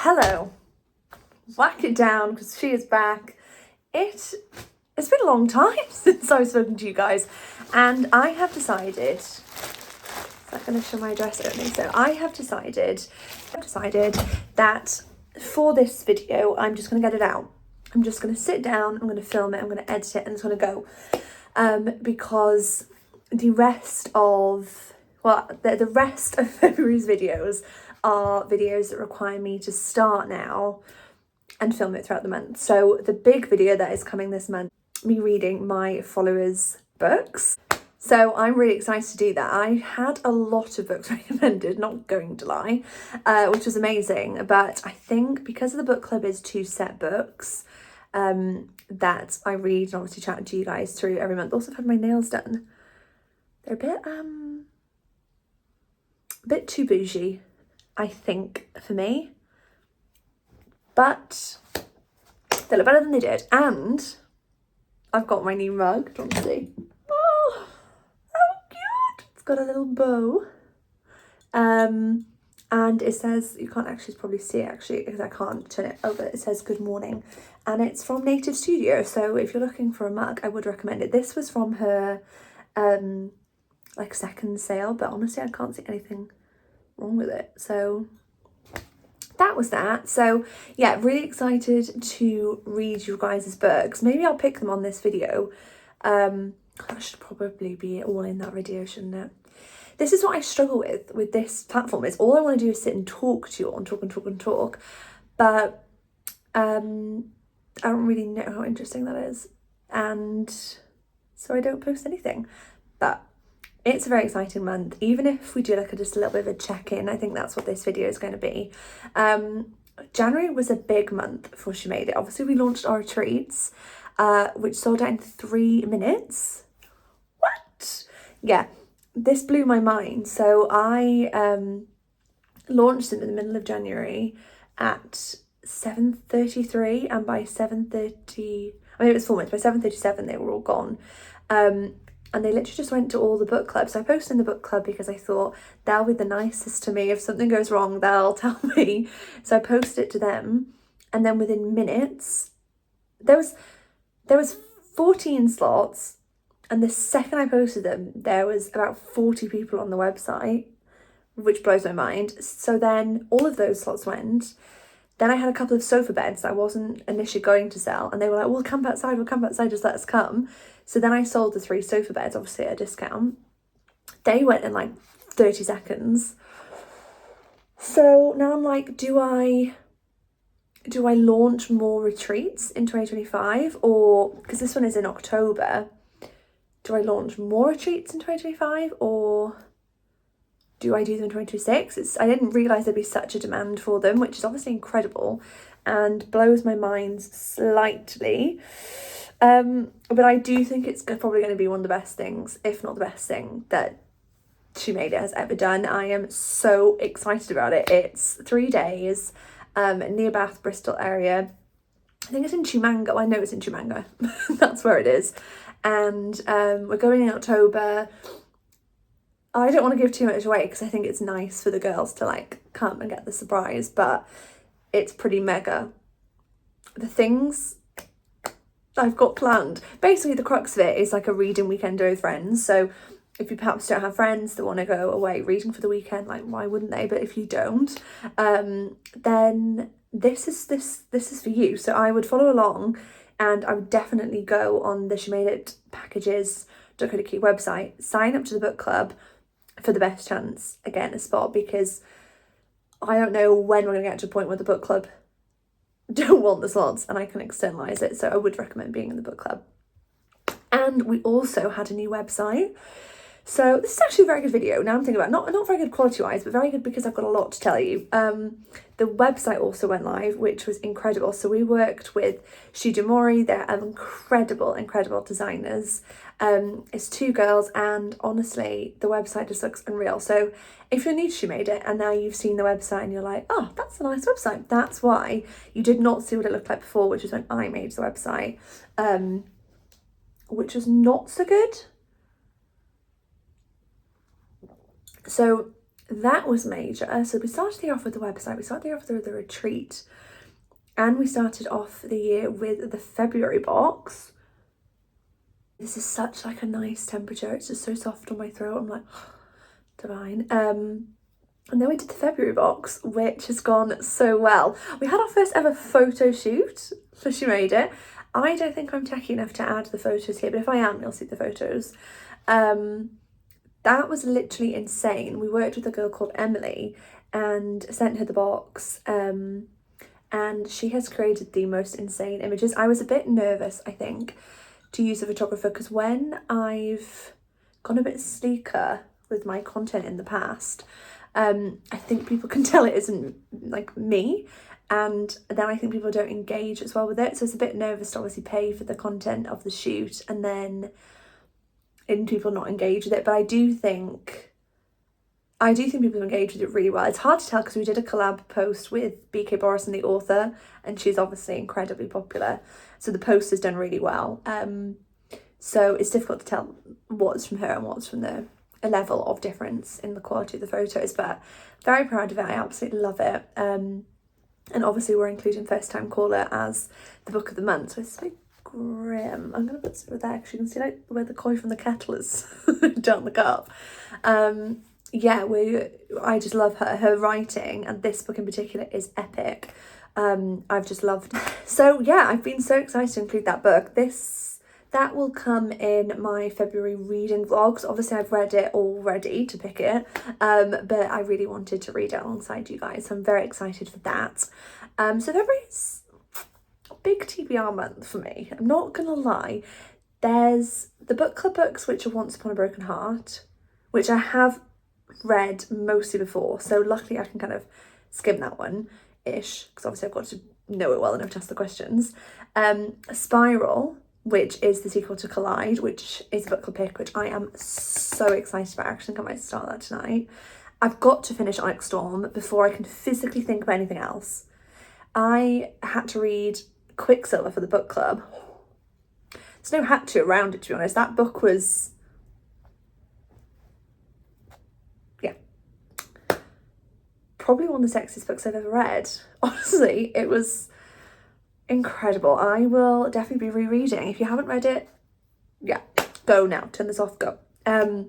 Hello, whack it down because she is back. It's been a long time since I've spoken to you guys, and I have decided, is that going to show my address? I don't think so. I have decided that for this video, I'm just going to get it out. I'm just going to sit down, I'm going to film it, I'm going to edit it, and it's going to go. Because the rest of, the rest of February's videos are videos that require me to start now and film it throughout the month. So the big video that is coming this month, me reading my followers' books. So I'm really excited to do that. I had a lot of books recommended, not going to lie, which was amazing. But I think because of the book club is 2 set books that I read and obviously chat to you guys through every month. Also, I've had my nails done. They're a bit too bougie, I think, for me. But they look better than they did. And I've got my new mug. Do you want to see? Oh, how cute. It's got a little bow. And it says, you can't actually probably see it actually because I can't turn it over. It says good morning. And it's from Native Studio. So if you're looking for a mug, I would recommend it. This was from her like second sale, but honestly I can't see anything wrong with it. So that was that. So yeah, really excited to read you guys' books. Maybe I'll pick them on this video. That should probably be all in that video, shouldn't it? This is what I struggle with this platform, is all I want to do is sit and talk to you all and talk. But I don't really know how interesting that is. And so I don't post anything. But it's a very exciting month. Even if we do like just a little bit of a check-in, I think that's what this video is going to be. January was a big month for She Made It. Obviously, we launched our retreats, which sold out in 3 minutes. What? Yeah, this blew my mind. So I launched them in the middle of January at 7:33, and by 7:30, I mean, it was 4 minutes, by 7:37 they were all gone. And they literally just went to all the book clubs. So I posted in the book club because I thought they'll be the nicest to me. If something goes wrong, they'll tell me. So I posted it to them. And then within minutes, there was 14 slots. And the second I posted them, there was about 40 people on the website, which blows my mind. So then all of those slots went. Then I had a couple of sofa beds that I wasn't initially going to sell. And they were like, we'll camp outside, just let us come. So then I sold the 3 sofa beds, obviously at a discount. They went in like 30 seconds. So now I'm like, do I launch more retreats in 2025? Or, because this one is in October, do I launch more retreats in 2025? Or do I do them in 2026? I didn't realise there'd be such a demand for them, which is obviously incredible and blows my mind slightly. But I do think it's probably going to be one of the best things, if not the best thing, that She Made It has ever done. I am so excited about it. It's 3 days near Bath, Bristol area. I think it's in Chumanga. I know it's in Chumanga. That's where it is. And we're going in October. I don't want to give too much away because I think it's nice for the girls to like come and get the surprise, but it's pretty mega. The things I've got planned, basically the crux of it is like a reading weekend with friends. So if you perhaps don't have friends that want to go away reading for the weekend, like why wouldn't they? But if you don't, then this is for you. So I would follow along, and I would definitely go on the She Made It packages.co.uk website, sign up to the book club for the best chance again a spot, because I don't know when we're going to get to a point where the book club don't want the slots and I can externalize it. So I would recommend being in the book club. And we also had a new website. So this is actually a very good video. Now I'm thinking about not very good quality wise, but very good because I've got a lot to tell you. The website also went live, which was incredible. So we worked with Shidamori. They're incredible designers. It's 2 girls, and honestly, the website just looks unreal. So if you're new to She Made It and now you've seen the website and you're like, oh, that's a nice website, that's why you did not see what it looked like before, which was when I made the website, which was not so good. So that was major. So we started the year off with the website, we started the year off with the retreat, and we started off the year with the February box. This is such like a nice temperature. It's just so soft on my throat. I'm like, divine. And then we did the February box, which has gone so well. We had our first ever photo shoot for She Made It. I don't think I'm techie enough to add the photos here, but if I am, you'll see the photos. That was literally insane. We worked with a girl called Emily and sent her the box. And she has created the most insane images. I was a bit nervous, I think, to use a photographer, because when I've gone a bit sleeker with my content in the past, I think people can tell it isn't like me, and then I think people don't engage as well with it. So it's a bit nervous to obviously pay for the content of the shoot and then people not engage with it. But I do think people engage with it really well. It's hard to tell because we did a collab post with BK Boris and the author, and she's obviously incredibly popular. So the post has done really well. So it's difficult to tell what's from her and what's from a level of difference in the quality of the photos, but very proud of it. I absolutely love it. And obviously we're including First Time Caller as the book of the month, so it's a bit grim. I'm going to put some there because you can see like where the koi from the kettle is down the cup. Yeah, I just love her writing, and this book in particular is epic. I've just loved it. So yeah, I've been so excited to include that book. That will come in my February reading vlogs. Obviously I've read it already to pick it, but I really wanted to read it alongside you guys, so I'm very excited for that. So February's a big TBR month for me, I'm not gonna lie. There's the book club books, which are Once Upon a Broken Heart, which I have read mostly before, so luckily I can kind of skim that one-ish, because obviously I've got to know it well enough to ask the questions. Spiral, which is the sequel to Collide, which is a book club pick, which I am so excited about. I actually think I might start that tonight. I've got to finish Onyx Storm before I can physically think of anything else. I had to read Quicksilver for the book club. There's no had to around it, to be honest. That book was, yeah, probably one of the sexiest books I've ever read. Honestly, it was incredible. I will definitely be rereading. If you haven't read it, yeah, go now. Turn this off, go. So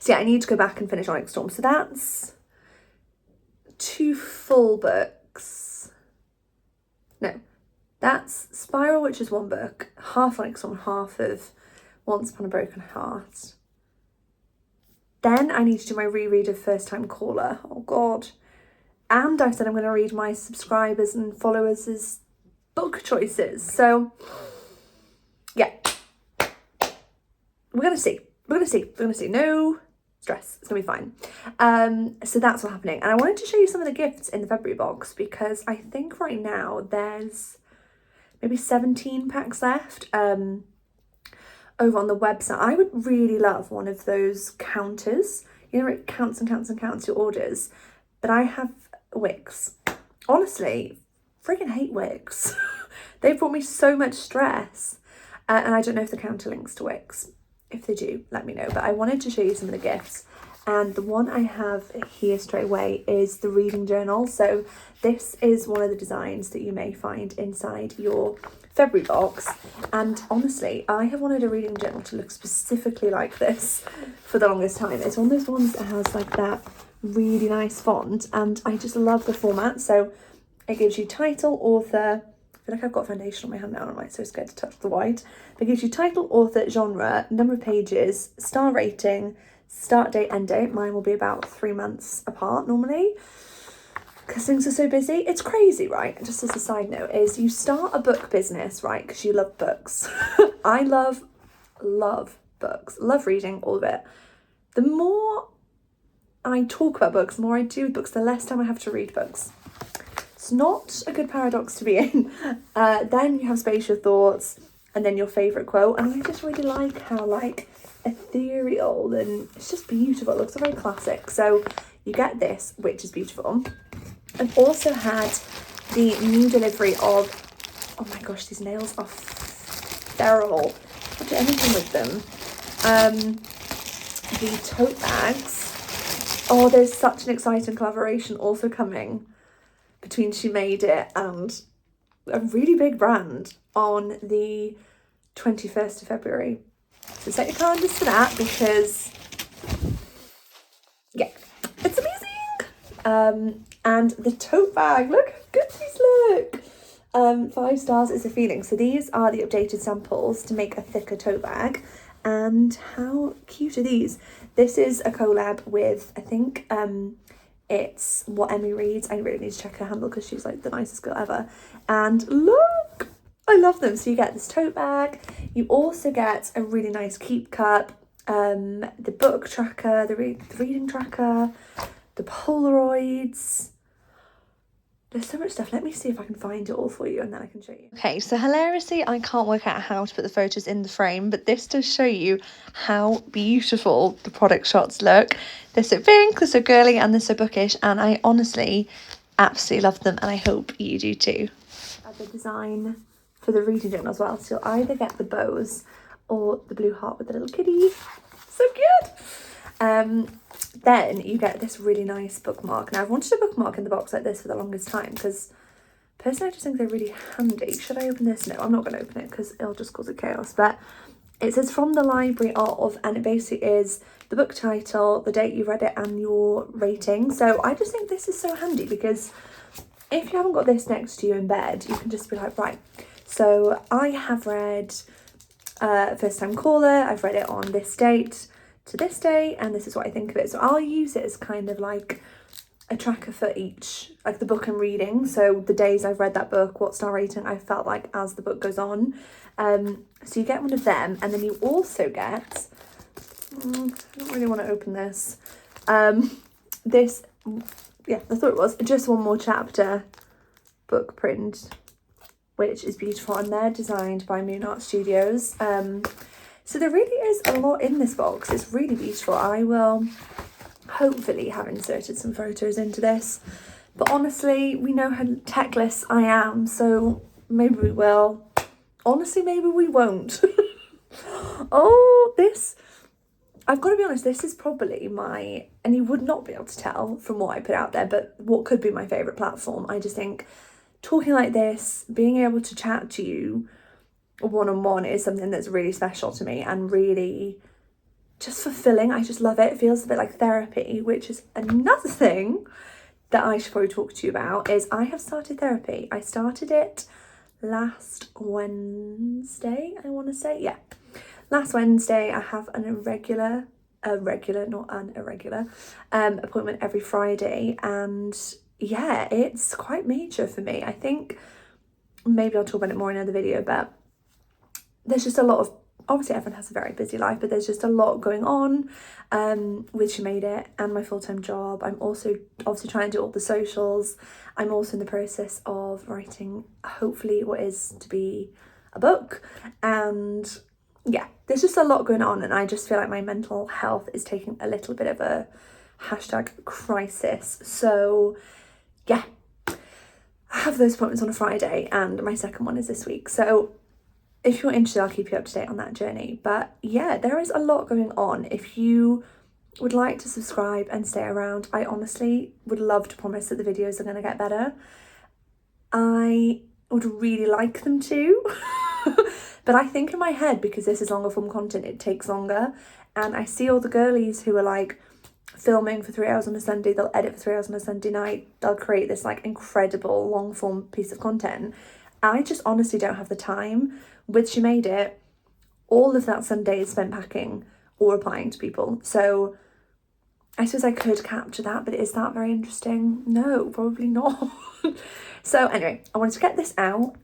yeah, I need to go back and finish Onyx Storm. So that's 2 full books. No, that's Spiral, which is 1 book, half Onyx Storm, half of Once Upon a Broken Heart. Then I need to do my reread of First Time Caller. Oh God. And I've said I'm going to read my subscribers and followers' book choices. So yeah, we're gonna see. No stress, it's gonna be fine. So that's what's happening, and I wanted to show you some of the gifts in the February box, because I think right now there's maybe 17 packs left over on the website. I would really love one of those counters, you know, it counts and counts and counts your orders, but I have Wix. Honestly, freaking hate Wix. They've brought me so much stress, and I don't know if the counter links to Wix. If they do, let me know. But I wanted to show you some of the gifts, and the one I have here straight away is the reading journal. So this is one of the designs that you may find inside your February box, and honestly I have wanted a reading journal to look specifically like this for the longest time. It's one of those ones that has like that really nice font, and I just love the format. So it gives you title, author. I feel like I've got foundation on my hand now, and I'm like so scared to touch the white. It gives you title, author, genre, number of pages, star rating, start date, end date. Mine will be about 3 months apart normally, because things are so busy. It's crazy, right? Just as a side note, is you start a book business, right, because you love books. I love books, love reading, all of it. The more I talk about books, the more I do with books, the less time I have to read books. It's not a good paradox to be in. Then you have spatial thoughts, and then your favourite quote, and I just really like how like ethereal, and it's just beautiful. It looks very classic. So you get this, which is beautiful. I've also had the new delivery of, oh my gosh, these nails are feral. Can't do anything with them. The tote bags. Oh, there's such an exciting collaboration also coming between She Made It and a really big brand on the 21st of February. So set your calendars for that because, yeah, it's amazing. And the tote bag, look how good these look. 5 stars is a feeling. So these are the updated samples to make a thicker tote bag. And how cute are these? This is a collab with, I think, it's What Emmy Reads. I really need to check her handle because she's like the nicest girl ever. And look, I love them. So you get this tote bag. You also get a really nice keep cup, the book tracker, the reading tracker, the Polaroids. There's so much stuff. Let me see if I can find it all for you and then I can show you. Okay, so hilariously, I can't work out how to put the photos in the frame, but this does show you how beautiful the product shots look. They're so pink, they're so girly, and they're so bookish, and I honestly absolutely love them, and I hope you do too. The design for the reading journal as well, so you'll either get the bows or the blue heart with the little kitty. So cute! Then you get this really nice bookmark. Now, I've wanted a bookmark in the box like this for the longest time because personally I just think they're really handy. Should I open this? No, I'm not going to open it because it'll just cause a chaos. But it says from the library of, and it basically is the book title, the date you read it, and your rating. So I just think this is so handy because if you haven't got this next to you in bed, you can just be like, right, so I have read First Time Caller, I've read it on this date to this day, and this is what I think of it. So I'll use it as kind of like a tracker for each, like the book I'm reading. So the days I've read that book, what star rating I felt like as the book goes on. So you get one of them, and then you also get, I don't really want to open this, this, yeah, I thought it was Just One More Chapter book print, which is beautiful, and they're designed by Moon Art Studios. So there really is a lot in this box. It's really beautiful. I will hopefully have inserted some photos into this, but honestly, we know how techless I am, so maybe we will. Honestly, maybe we won't. Oh, this, I've got to be honest, this is probably my, and you would not be able to tell from what I put out there, but what could be my favourite platform. I just think talking like this, being able to chat to you one-on-one is something that's really special to me and really just fulfilling. I just love it. It feels a bit like therapy, which is another thing that I should probably talk to you about, is I have started therapy. I started it last Wednesday, I want to say. Yeah, last Wednesday. I have an irregular appointment every Friday, and yeah, it's quite major for me. I think maybe I'll talk about it more in another video, but there's just a lot of, obviously everyone has a very busy life, but there's just a lot going on with She Made It and my full-time job. I'm also obviously trying to do all the socials. I'm also in the process of writing hopefully what is to be a book, and yeah, there's just a lot going on, and I just feel like my mental health is taking a little bit of a #crisis. So yeah, I have those appointments on a Friday and my second one is this week. So if you're interested, I'll keep you up to date on that journey. But yeah, there is a lot going on. If you would like to subscribe and stay around, I honestly would love to promise that the videos are going to get better. I would really like them to. But I think in my head, because this is longer form content, it takes longer. And I see all the girlies who are like filming for 3 hours on a Sunday, they'll edit for 3 hours on a Sunday night, they'll create this like incredible long form piece of content. I just honestly don't have the time. With She Made It, all of that Sunday is spent packing or replying to people. So I suppose I could capture that, but is that very interesting? No, probably not. So anyway, I wanted to get this out,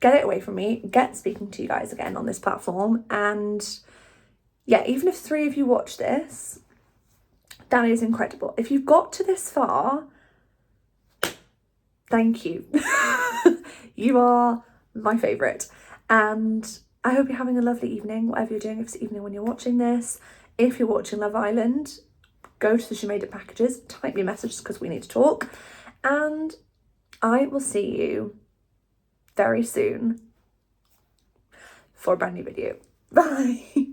get it away from me, get speaking to you guys again on this platform. And yeah, even if 3 of you watch this, that is incredible. If you've got to this far, thank you. You are my favourite. And I hope you're having a lovely evening, whatever you're doing, if it's evening when you're watching this. If you're watching Love Island, go to the She Made It packages, type me a message because we need to talk. And I will see you very soon for a brand new video. Bye.